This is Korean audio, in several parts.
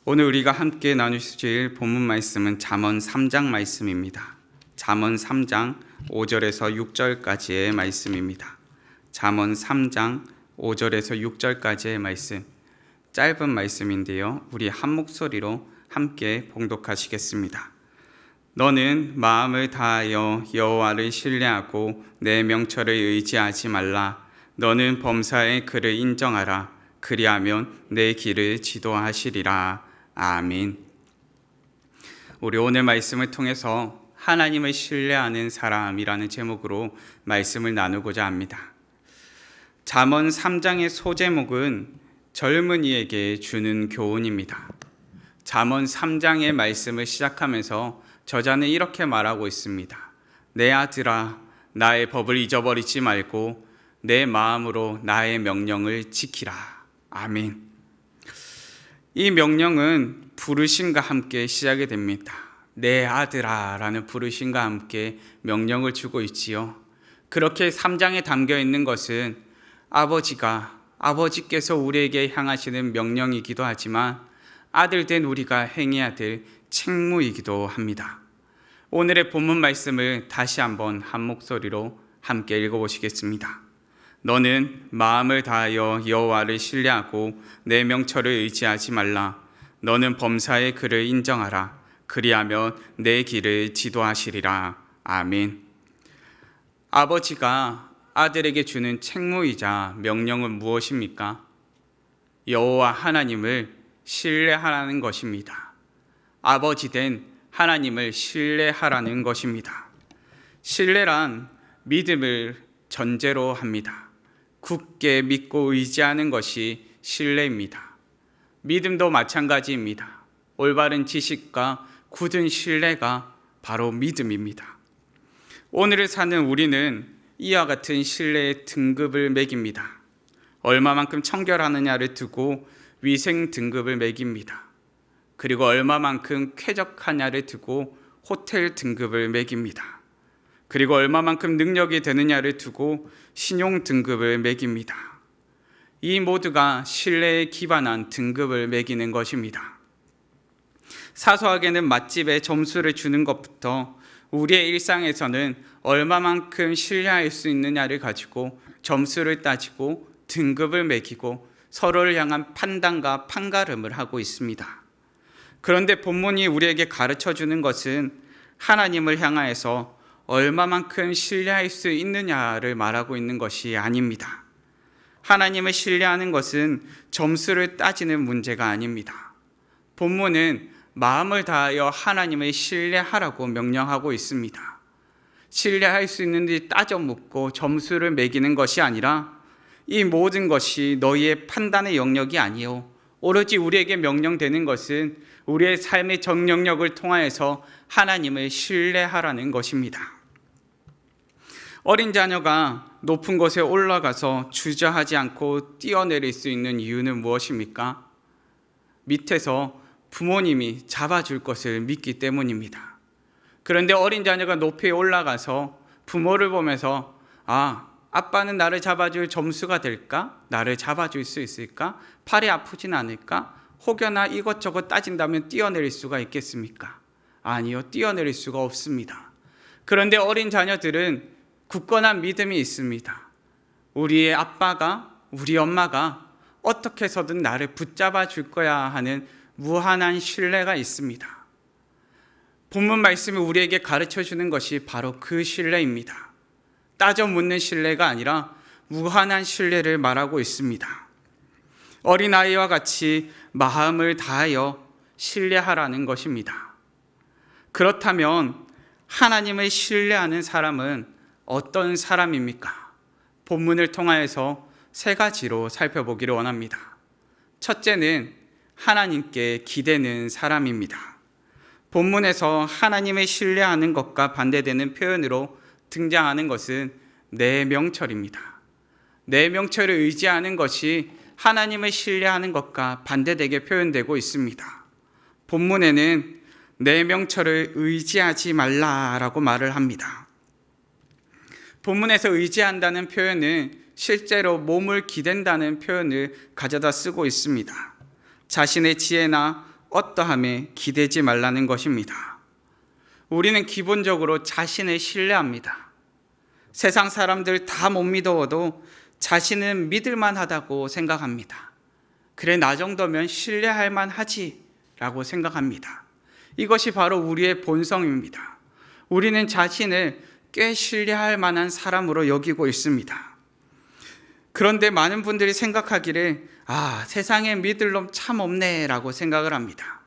오늘 우리가 함께 나누실 본문 말씀은 잠언 3장 말씀입니다. 잠언 3장 5절에서 6절까지의 말씀입니다. 잠언 3장 5절에서 6절까지의 말씀, 짧은 말씀인데요, 우리 한 목소리로 함께 봉독하시겠습니다. 너는 마음을 다하여 여호와를 신뢰하고 내 명철을 의지하지 말라. 너는 범사의 그를 인정하라. 그리하면 내 길을 지도하시리라. 아멘. 우리 오늘 말씀을 통해서 하나님을 신뢰하는 사람이라는 제목으로 말씀을 나누고자 합니다. 잠언 3장의 소제목은 젊은이에게 주는 교훈입니다. 잠언 3장의 말씀을 시작하면서 저자는 이렇게 말하고 있습니다. 내 아들아, 나의 법을 잊어버리지 말고 내 마음으로 나의 명령을 지키라. 아멘. 이 명령은 부르심과 함께 시작이 됩니다. 내 아들아 라는 부르심과 함께 명령을 주고 있지요. 그렇게 3장에 담겨 있는 것은 아버지께서 우리에게 향하시는 명령이기도 하지만 아들된 우리가 행해야 될 책무이기도 합니다. 오늘의 본문 말씀을 다시 한번 한 목소리로 함께 읽어보시겠습니다. 너는 마음을 다하여 여호와를 신뢰하고 내 명철을 의지하지 말라. 너는 범사의 그를 인정하라. 그리하면 내 길을 지도하시리라. 아멘. 아버지가 아들에게 주는 책무이자 명령은 무엇입니까? 여호와 하나님을 신뢰하라는 것입니다. 아버지 된 하나님을 신뢰하라는 것입니다. 신뢰란 믿음을 전제로 합니다. 굳게 믿고 의지하는 것이 신뢰입니다. 믿음도 마찬가지입니다. 올바른 지식과 굳은 신뢰가 바로 믿음입니다. 오늘을 사는 우리는 이와 같은 신뢰의 등급을 매깁니다. 얼마만큼 청결하느냐를 두고 위생 등급을 매깁니다. 그리고 얼마만큼 쾌적하냐를 두고 호텔 등급을 매깁니다. 그리고 얼마만큼 능력이 되느냐를 두고 신용 등급을 매깁니다. 이 모두가 신뢰에 기반한 등급을 매기는 것입니다. 사소하게는 맛집에 점수를 주는 것부터 우리의 일상에서는 얼마만큼 신뢰할 수 있느냐를 가지고 점수를 따지고 등급을 매기고 서로를 향한 판단과 판가름을 하고 있습니다. 그런데 본문이 우리에게 가르쳐주는 것은 하나님을 향하여서 얼마만큼 신뢰할 수 있느냐를 말하고 있는 것이 아닙니다. 하나님을 신뢰하는 것은 점수를 따지는 문제가 아닙니다. 본문은 마음을 다하여 하나님을 신뢰하라고 명령하고 있습니다. 신뢰할 수 있는지 따져 묻고 점수를 매기는 것이 아니라 이 모든 것이 너희의 판단의 영역이 아니요 오로지 우리에게 명령되는 것은 우리의 삶의 정령력을 통하여서 하나님을 신뢰하라는 것입니다. 어린 자녀가 높은 곳에 올라가서 주저하지 않고 뛰어내릴 수 있는 이유는 무엇입니까? 밑에서 부모님이 잡아줄 것을 믿기 때문입니다. 그런데 어린 자녀가 높이 올라가서 부모를 보면서 아빠는 나를 잡아줄 점수가 될까? 나를 잡아줄 수 있을까? 팔이 아프진 않을까? 혹여나 이것저것 따진다면 뛰어내릴 수가 있겠습니까? 아니요, 뛰어내릴 수가 없습니다. 그런데 어린 자녀들은 굳건한 믿음이 있습니다. 우리의 아빠가, 우리 엄마가 어떻게 해서든 나를 붙잡아 줄 거야 하는 무한한 신뢰가 있습니다. 본문 말씀이 우리에게 가르쳐 주는 것이 바로 그 신뢰입니다. 따져 묻는 신뢰가 아니라 무한한 신뢰를 말하고 있습니다. 어린아이와 같이 마음을 다하여 신뢰하라는 것입니다. 그렇다면 하나님을 신뢰하는 사람은 어떤 사람입니까? 본문을 통하여서 세 가지로 살펴보기를 원합니다. 첫째는 하나님께 기대는 사람입니다. 본문에서 하나님을 신뢰하는 것과 반대되는 표현으로 등장하는 것은 내 명철입니다. 내 명철을 의지하는 것이 하나님을 신뢰하는 것과 반대되게 표현되고 있습니다. 본문에는 내 명철을 의지하지 말라라고 말을 합니다. 본문에서 의지한다는 표현은 실제로 몸을 기댄다는 표현을 가져다 쓰고 있습니다. 자신의 지혜나 어떠함에 기대지 말라는 것입니다. 우리는 기본적으로 자신을 신뢰합니다. 세상 사람들 다 못 믿어도 자신은 믿을만하다고 생각합니다. 그래, 나 정도면 신뢰할 만하지 라고 생각합니다. 이것이 바로 우리의 본성입니다. 우리는 자신을 꽤 신뢰할 만한 사람으로 여기고 있습니다. 그런데 많은 분들이 생각하기를 세상에 믿을 놈 참 없네 라고 생각을 합니다.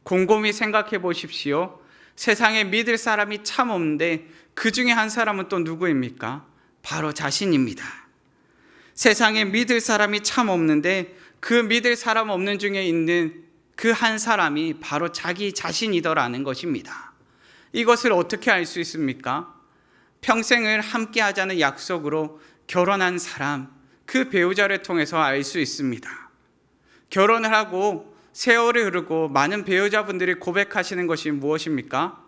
곰곰이 생각해 보십시오. 세상에 믿을 사람이 참 없는데 그 중에 한 사람은 또 누구입니까? 바로 자신입니다. 세상에 믿을 사람이 참 없는데 그 믿을 사람 없는 중에 있는 그 한 사람이 바로 자기 자신이더라는 것입니다. 이것을 어떻게 알 수 있습니까? 평생을 함께 하자는 약속으로 결혼한 사람, 그 배우자를 통해서 알 수 있습니다. 결혼을 하고 세월이 흐르고 많은 배우자분들이 고백하시는 것이 무엇입니까?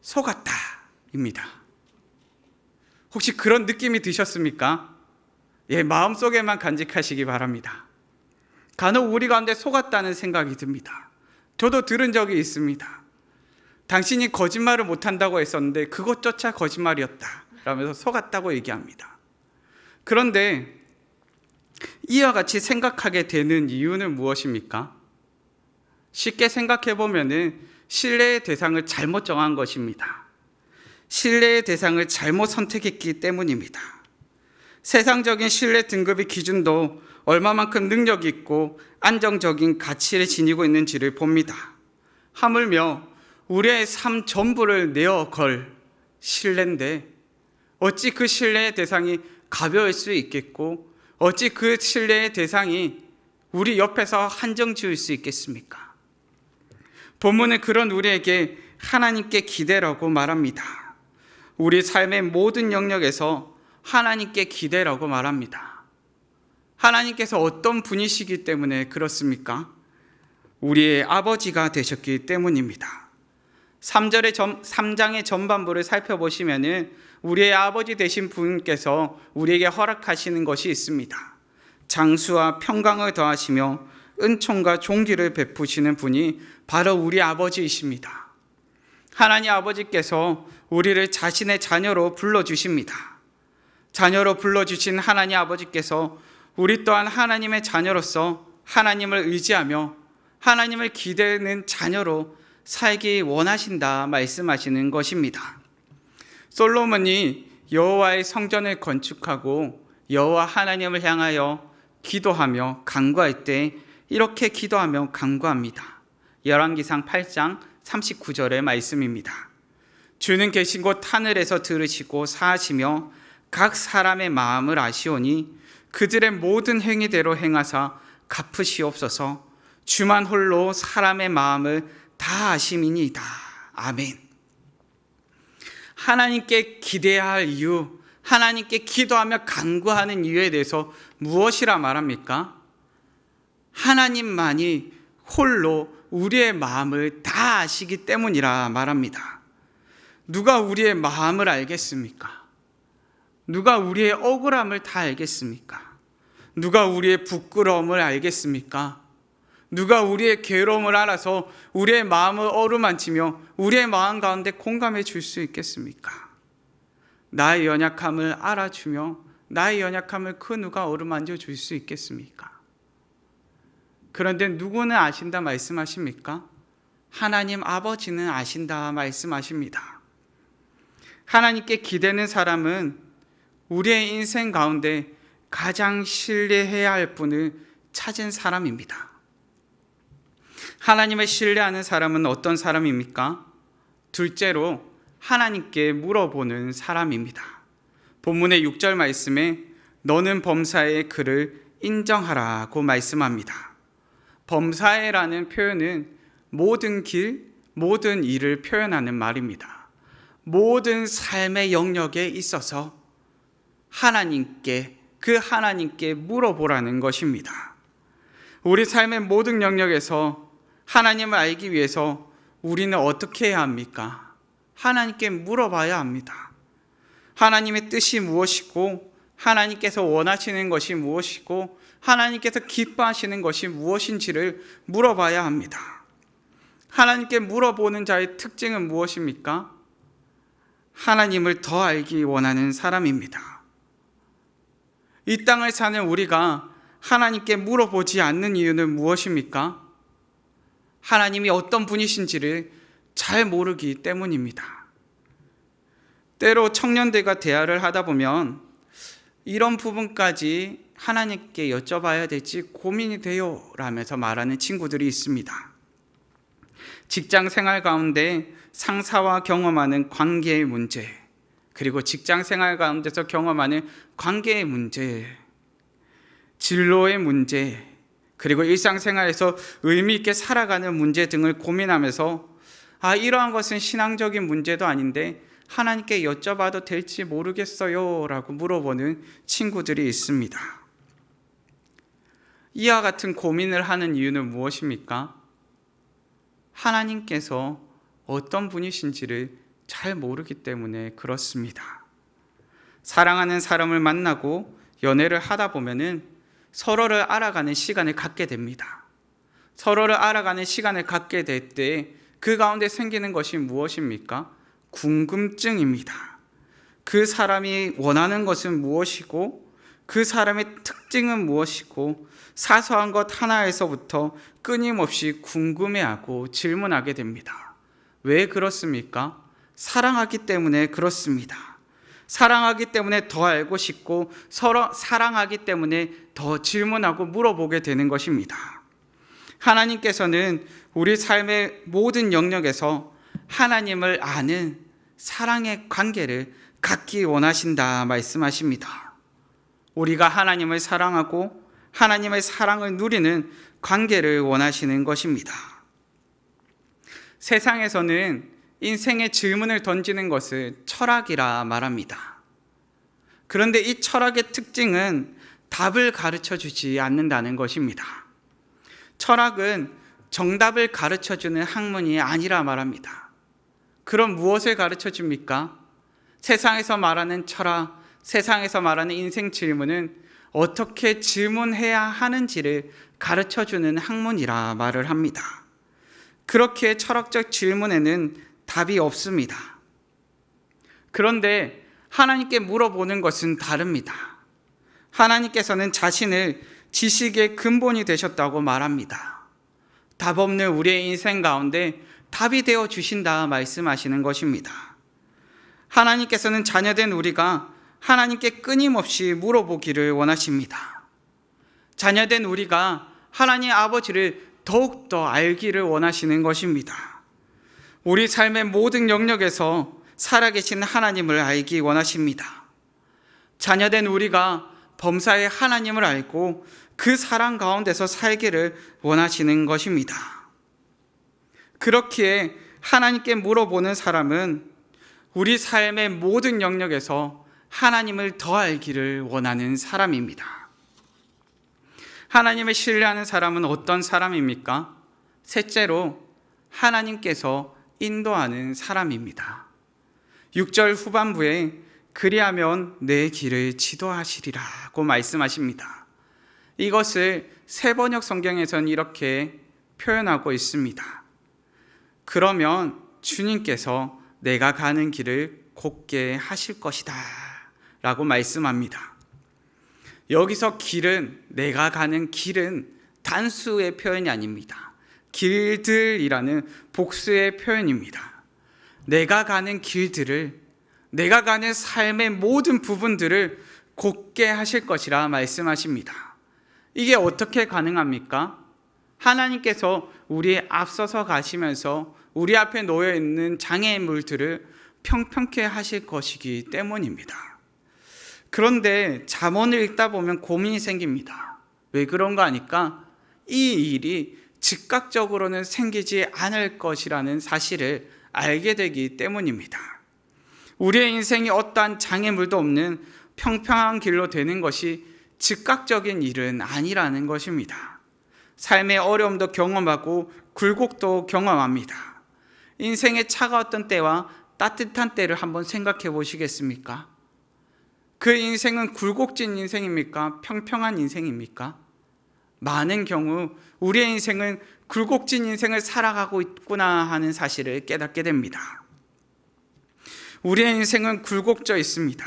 속았다 입니다. 혹시 그런 느낌이 드셨습니까? 마음속에만 간직하시기 바랍니다. 간혹 우리 가운데 속았다는 생각이 듭니다. 저도 들은 적이 있습니다. 당신이 거짓말을 못한다고 했었는데 그것조차 거짓말이었다 라면서 속았다고 얘기합니다. 그런데 이와 같이 생각하게 되는 이유는 무엇입니까? 쉽게 생각해 보면은 신뢰의 대상을 잘못 정한 것입니다. 신뢰의 대상을 잘못 선택했기 때문입니다. 세상적인 신뢰 등급의 기준도 얼마만큼 능력이 있고 안정적인 가치를 지니고 있는지를 봅니다. 하물며 우리의 삶 전부를 내어 걸 신뢰인데 어찌 그 신뢰의 대상이 가벼울 수 있겠고 어찌 그 신뢰의 대상이 우리 옆에서 한정 지을 수 있겠습니까? 본문은 그런 우리에게 하나님께 기대라고 말합니다. 우리 삶의 모든 영역에서 하나님께 기대라고 말합니다. 하나님께서 어떤 분이시기 때문에 그렇습니까? 우리의 아버지가 되셨기 때문입니다. 3장의 전반부를 살펴보시면 우리의 아버지 되신 분께서 우리에게 허락하시는 것이 있습니다. 장수와 평강을 더하시며 은총과 존귀를 베푸시는 분이 바로 우리 아버지이십니다. 하나님 아버지께서 우리를 자신의 자녀로 불러주십니다. 자녀로 불러주신 하나님 아버지께서 우리 또한 하나님의 자녀로서 하나님을 의지하며 하나님을 기대는 자녀로 살기 원하신다 말씀하시는 것입니다. 솔로몬이 여호와의 성전을 건축하고 여호와 하나님을 향하여 기도하며 간구할 때 이렇게 기도하며 간구합니다. 열왕기상 8장 39절의 말씀입니다. 주는 계신 곳 하늘에서 들으시고 사하시며 각 사람의 마음을 아시오니 그들의 모든 행위대로 행하사 갚으시옵소서. 주만 홀로 사람의 마음을 다 아심이니이다. 아멘. 하나님께 기대해야 할 이유, 하나님께 기도하며 간구하는 이유에 대해서 무엇이라 말합니까? 하나님만이 홀로 우리의 마음을 다 아시기 때문이라 말합니다. 누가 우리의 마음을 알겠습니까? 누가 우리의 억울함을 다 알겠습니까? 누가 우리의 부끄러움을 알겠습니까? 누가 우리의 괴로움을 알아서 우리의 마음을 어루만지며 우리의 마음 가운데 공감해 줄 수 있겠습니까? 나의 연약함을 알아주며 나의 연약함을 그 누가 어루만져 줄 수 있겠습니까? 그런데 누구는 아신다 말씀하십니까? 하나님 아버지는 아신다 말씀하십니다. 하나님께 기대는 사람은 우리의 인생 가운데 가장 신뢰해야 할 분을 찾은 사람입니다. 하나님을 신뢰하는 사람은 어떤 사람입니까? 둘째로 하나님께 물어보는 사람입니다. 본문의 6절 말씀에 너는 범사에 그를 인정하라고 말씀합니다. 범사에라는 표현은 모든 길, 모든 일을 표현하는 말입니다. 모든 삶의 영역에 있어서 하나님께 물어보라는 것입니다. 우리 삶의 모든 영역에서 하나님을 알기 위해서 우리는 어떻게 해야 합니까? 하나님께 물어봐야 합니다. 하나님의 뜻이 무엇이고 하나님께서 원하시는 것이 무엇이고 하나님께서 기뻐하시는 것이 무엇인지를 물어봐야 합니다. 하나님께 물어보는 자의 특징은 무엇입니까? 하나님을 더 알기 원하는 사람입니다. 이 땅을 사는 우리가 하나님께 물어보지 않는 이유는 무엇입니까? 하나님이 어떤 분이신지를 잘 모르기 때문입니다. 때로 청년들과 대화를 하다 보면 이런 부분까지 하나님께 여쭤봐야 될지 고민이 돼요 라면서 말하는 친구들이 있습니다. 직장 생활 가운데 상사와 경험하는 관계의 문제, 그리고 직장 생활 가운데서 경험하는 관계의 문제, 진로의 문제, 그리고 일상생활에서 의미 있게 살아가는 문제 등을 고민하면서 이러한 것은 신앙적인 문제도 아닌데 하나님께 여쭤봐도 될지 모르겠어요 라고 물어보는 친구들이 있습니다. 이와 같은 고민을 하는 이유는 무엇입니까? 하나님께서 어떤 분이신지를 잘 모르기 때문에 그렇습니다. 사랑하는 사람을 만나고 연애를 하다 보면은 서로를 알아가는 시간을 갖게 됩니다. 서로를 알아가는 시간을 갖게 될 때 그 가운데 생기는 것이 무엇입니까? 궁금증입니다. 그 사람이 원하는 것은 무엇이고 그 사람의 특징은 무엇이고 사소한 것 하나에서부터 끊임없이 궁금해하고 질문하게 됩니다. 왜 그렇습니까? 사랑하기 때문에 그렇습니다. 사랑하기 때문에 더 알고 싶고 서로 사랑하기 때문에 더 질문하고 물어보게 되는 것입니다. 하나님께서는 우리 삶의 모든 영역에서 하나님을 아는 사랑의 관계를 갖기 원하신다 말씀하십니다. 우리가 하나님을 사랑하고 하나님의 사랑을 누리는 관계를 원하시는 것입니다. 세상에서는 인생의 질문을 던지는 것을 철학이라 말합니다. 그런데 이 철학의 특징은 답을 가르쳐 주지 않는다는 것입니다. 철학은 정답을 가르쳐 주는 학문이 아니라 말합니다. 그럼 무엇을 가르쳐 줍니까? 세상에서 말하는 철학, 세상에서 말하는 인생 질문은 어떻게 질문해야 하는지를 가르쳐 주는 학문이라 말을 합니다. 그렇게 철학적 질문에는 답이 없습니다. 그런데 하나님께 물어보는 것은 다릅니다. 하나님께서는 자신을 지식의 근본이 되셨다고 말합니다. 답 없는 우리의 인생 가운데 답이 되어 주신다 말씀하시는 것입니다. 하나님께서는 자녀된 우리가 하나님께 끊임없이 물어보기를 원하십니다. 자녀된 우리가 하나님 아버지를 더욱더 알기를 원하시는 것입니다. 우리 삶의 모든 영역에서 살아계신 하나님을 알기 원하십니다. 자녀된 우리가 범사의 하나님을 알고 그 사랑 가운데서 살기를 원하시는 것입니다. 그렇기에 하나님께 물어보는 사람은 우리 삶의 모든 영역에서 하나님을 더 알기를 원하는 사람입니다. 하나님을 신뢰하는 사람은 어떤 사람입니까? 셋째로 하나님께서 인도하는 사람입니다. 6절 후반부에 그리하면 내 길을 지도하시리라고 말씀하십니다. 이것을 세번역 성경에서는 이렇게 표현하고 있습니다. 그러면 주님께서 내가 가는 길을 곧게 하실 것이다 라고 말씀합니다. 여기서 길은, 내가 가는 길은 단수의 표현이 아닙니다. 길들이라는 복수의 표현입니다. 내가 가는 길들을, 내가 가는 삶의 모든 부분들을 곧게 하실 것이라 말씀하십니다. 이게 어떻게 가능합니까? 하나님께서 우리의 앞서서 가시면서 우리 앞에 놓여 있는 장애물들을 평평케 하실 것이기 때문입니다. 그런데 잠언을 읽다 보면 고민이 생깁니다. 왜 그런가 하니까 이 일이 즉각적으로는 생기지 않을 것이라는 사실을 알게 되기 때문입니다. 우리의 인생이 어떠한 장애물도 없는 평평한 길로 되는 것이 즉각적인 일은 아니라는 것입니다. 삶의 어려움도 경험하고 굴곡도 경험합니다. 인생의 차가웠던 때와 따뜻한 때를 한번 생각해 보시겠습니까? 그 인생은 굴곡진 인생입니까? 평평한 인생입니까? 많은 경우 우리의 인생은 굴곡진 인생을 살아가고 있구나 하는 사실을 깨닫게 됩니다. 우리의 인생은 굴곡져 있습니다.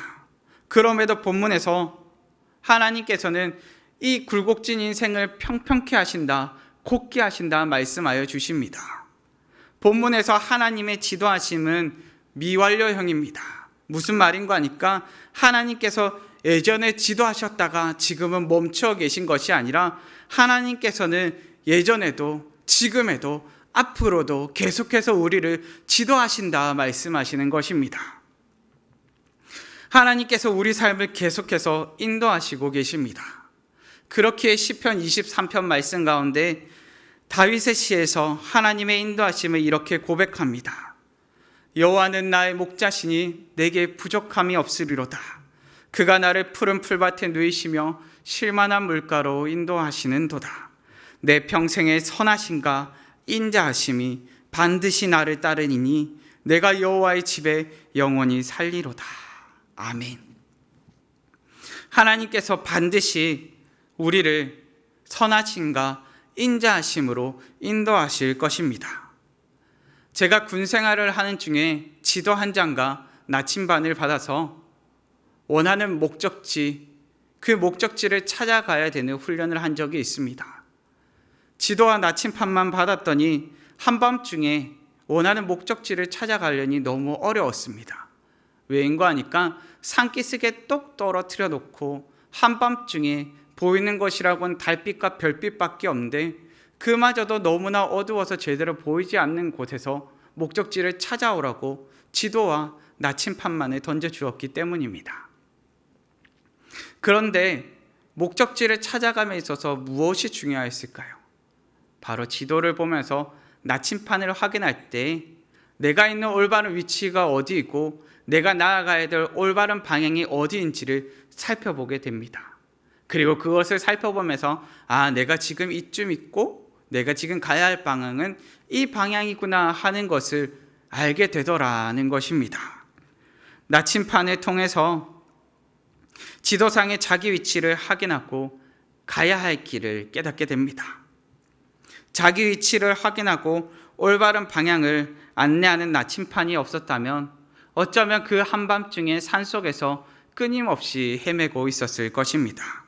그럼에도 본문에서 하나님께서는 이 굴곡진 인생을 평평케 하신다, 곧게 하신다 말씀하여 주십니다. 본문에서 하나님의 지도하심은 미완료형입니다. 무슨 말인가 하니까 하나님께서 예전에 지도하셨다가 지금은 멈춰 계신 것이 아니라 하나님께서는 예전에도 지금에도 앞으로도 계속해서 우리를 지도하신다 말씀하시는 것입니다. 하나님께서 우리 삶을 계속해서 인도하시고 계십니다. 그렇기에 시편 23편 말씀 가운데 다윗의 시에서 하나님의 인도하심을 이렇게 고백합니다. 여호와는 나의 목자시니 내게 부족함이 없으리로다. 그가 나를 푸른 풀밭에 누이시며 쉴만한 물가로 인도하시는도다. 내 평생의 선하심과 인자하심이 반드시 나를 따르니니 내가 여호와의 집에 영원히 살리로다. 아멘. 하나님께서 반드시 우리를 선하심과 인자하심으로 인도하실 것입니다. 제가 군 생활을 하는 중에 지도 한 장과 나침반을 받아서 원하는 목적지, 그 목적지를 찾아가야 되는 훈련을 한 적이 있습니다. 지도와 나침반만 받았더니 한밤중에 원하는 목적지를 찾아가려니 너무 어려웠습니다. 왜인가 하니까 산기슭에 똑 떨어뜨려 놓고 한밤중에 보이는 것이라고는 달빛과 별빛밖에 없는데 그마저도 너무나 어두워서 제대로 보이지 않는 곳에서 목적지를 찾아오라고 지도와 나침반만을 던져주었기 때문입니다. 그런데 목적지를 찾아감에 있어서 무엇이 중요했을까요? 바로 지도를 보면서 나침반을 확인할 때 내가 있는 올바른 위치가 어디이고 내가 나아가야 될 올바른 방향이 어디인지를 살펴보게 됩니다. 그리고 그것을 살펴보면서 내가 지금 이쯤 있고 내가 지금 가야 할 방향은 이 방향이구나 하는 것을 알게 되더라는 것입니다. 나침반을 통해서 지도상의 자기 위치를 확인하고 가야 할 길을 깨닫게 됩니다. 자기 위치를 확인하고 올바른 방향을 안내하는 나침반이 없었다면 어쩌면 그 한밤중에 산속에서 끊임없이 헤매고 있었을 것입니다.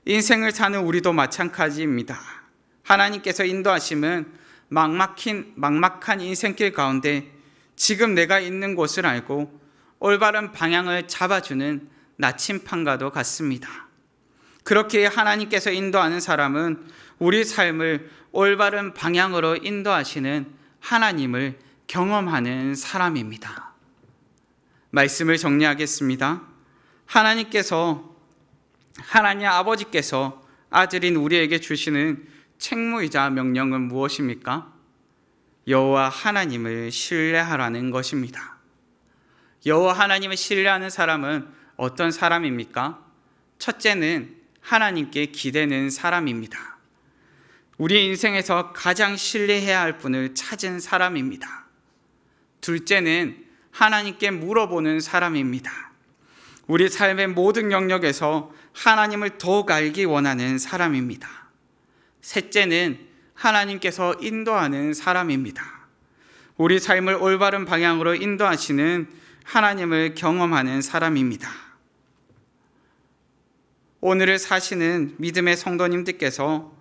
인생을 사는 우리도 마찬가지입니다. 하나님께서 인도하심은 막막한 인생길 가운데 지금 내가 있는 곳을 알고 올바른 방향을 잡아주는 나침반과도 같습니다. 그렇게 하나님께서 인도하는 사람은 우리 삶을 올바른 방향으로 인도하시는 하나님을 경험하는 사람입니다. 말씀을 정리하겠습니다. 하나님 아버지께서 아들인 우리에게 주시는 책무이자 명령은 무엇입니까? 여호와 하나님을 신뢰하라는 것입니다. 여호와 하나님을 신뢰하는 사람은 어떤 사람입니까? 첫째는 하나님께 기대는 사람입니다. 우리 인생에서 가장 신뢰해야 할 분을 찾은 사람입니다. 둘째는 하나님께 물어보는 사람입니다. 우리 삶의 모든 영역에서 하나님을 더욱 알기 원하는 사람입니다. 셋째는 하나님께서 인도하는 사람입니다. 우리 삶을 올바른 방향으로 인도하시는 하나님을 경험하는 사람입니다. 오늘을 사시는 믿음의 성도님들께서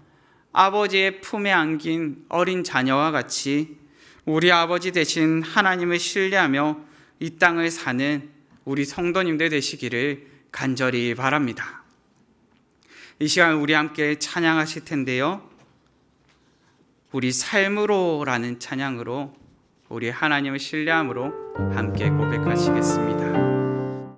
아버지의 품에 안긴 어린 자녀와 같이 우리 아버지 되신 하나님을 신뢰하며 이 땅을 사는 우리 성도님들 되시기를 간절히 바랍니다. 이 시간 우리 함께 찬양하실 텐데요. 우리 삶으로라는 찬양으로 우리 하나님을 신뢰함으로 함께 고백하시겠습니다.